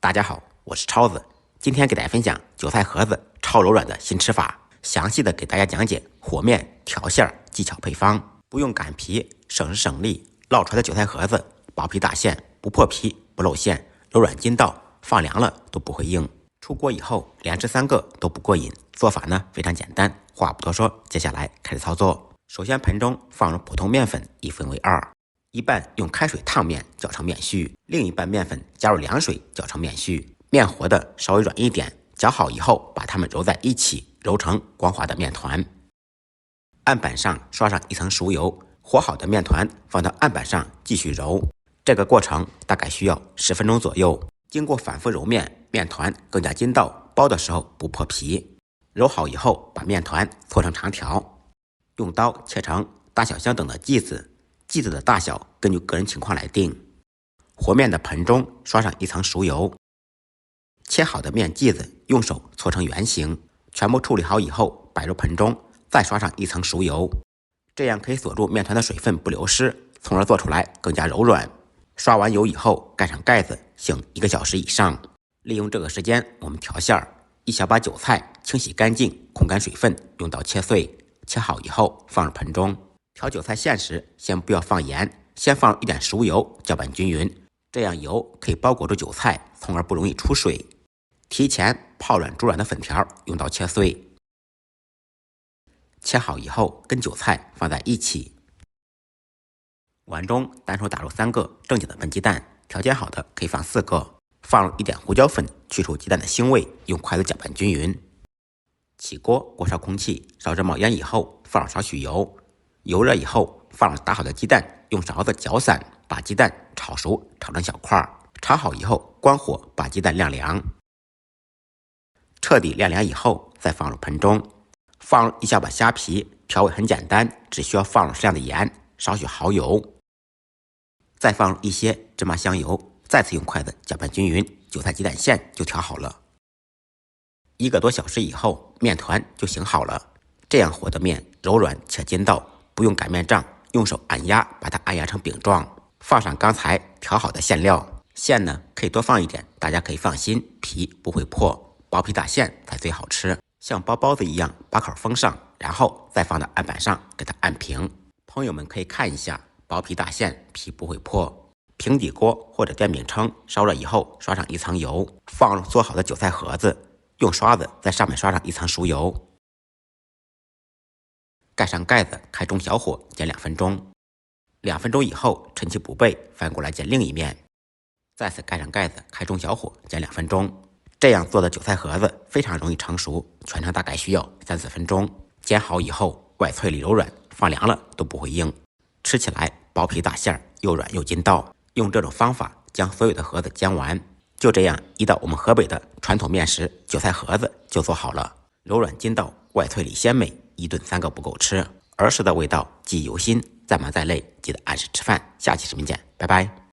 大家好，我是超子，今天给大家分享韭菜盒子超柔软的新吃法，详细的给大家讲解和面、调馅技巧配方，不用擀皮，省时省力，烙出来的韭菜盒子薄皮大馅，不破皮不露馅，柔软筋道，放凉了都不会硬。出锅以后连吃3个都不过瘾，做法呢非常简单，话不多说，接下来开始操作。首先盆中放入普通面粉1分为2。一半用开水烫面搅成面絮，另一半面粉加入凉水搅成面絮，面和的稍微软一点，搅好以后把它们揉在一起，揉成光滑的面团。案板上刷上一层熟油，和好的面团放到案板上继续揉，这个过程大概需要10分钟左右。经过反复揉面，面团更加筋道，包的时候不破皮。揉好以后把面团搓成长条，用刀切成大小相等的剂子，剂子的大小根据个人情况来定。和面的盆中刷上一层熟油，切好的面剂子用手搓成圆形，全部处理好以后摆入盆中，再刷上一层熟油，这样可以锁住面团的水分不流失，从而做出来更加柔软。刷完油以后盖上盖子，醒1个小时以上。利用这个时间我们调馅儿，一小把韭菜清洗干净，控干水分，用刀切碎，切好以后放入盆中。调韭菜馅时，先不要放盐，先放入一点熟油，搅拌均匀，这样油可以包裹住韭菜，从而不容易出水。提前泡软煮软的粉条，用刀切碎。切好以后跟韭菜放在一起。碗中单手打入3个正经的笨鸡蛋，调煎好的可以放4个，放入一点胡椒粉，去除鸡蛋的腥味，用筷子搅拌均匀。起锅，锅烧空气，烧至冒烟以后，放入少许油。油热以后，放入打好的鸡蛋，用勺子搅散，把鸡蛋炒熟，炒成小块。炒好以后，关火，把鸡蛋晾凉。彻底晾凉以后，再放入盆中，放入一小把虾皮，调味很简单，只需要放入适量的盐，少许蚝油，再放入一些芝麻香油，再次用筷子搅拌均匀，韭菜鸡蛋馅就调好了。1个多小时以后，面团就醒好了。这样和的面柔软且筋道，不用擀面杖，用手按压，把它按压成饼状，放上刚才调好的馅料。馅呢可以多放一点，大家可以放心，皮不会破，薄皮大馅才最好吃。像包包子一样把口封上，然后再放到案板上给它按平。朋友们可以看一下，薄皮大馅，皮不会破。平底锅或者电饼铛烧热以后，刷上一层油，放入做好的韭菜盒子，用刷子在上面刷上一层熟油。盖上盖子，开中小火煎2分钟。2分钟以后，趁其不备，翻过来煎另一面。再次盖上盖子，开中小火煎2分钟。这样做的韭菜盒子非常容易成熟，全程大概需要3、4分钟。煎好以后，外脆里柔软，放凉了都不会硬。吃起来薄皮大馅，又软又筋道。用这种方法将所有的盒子煎完，就这样一道我们河北的传统面食韭菜盒子就做好了。柔软筋道，外脆里鲜美，1顿3个不够吃。儿时的味道，记忆犹新，再忙再累，记得按时吃饭。下期视频见，拜拜。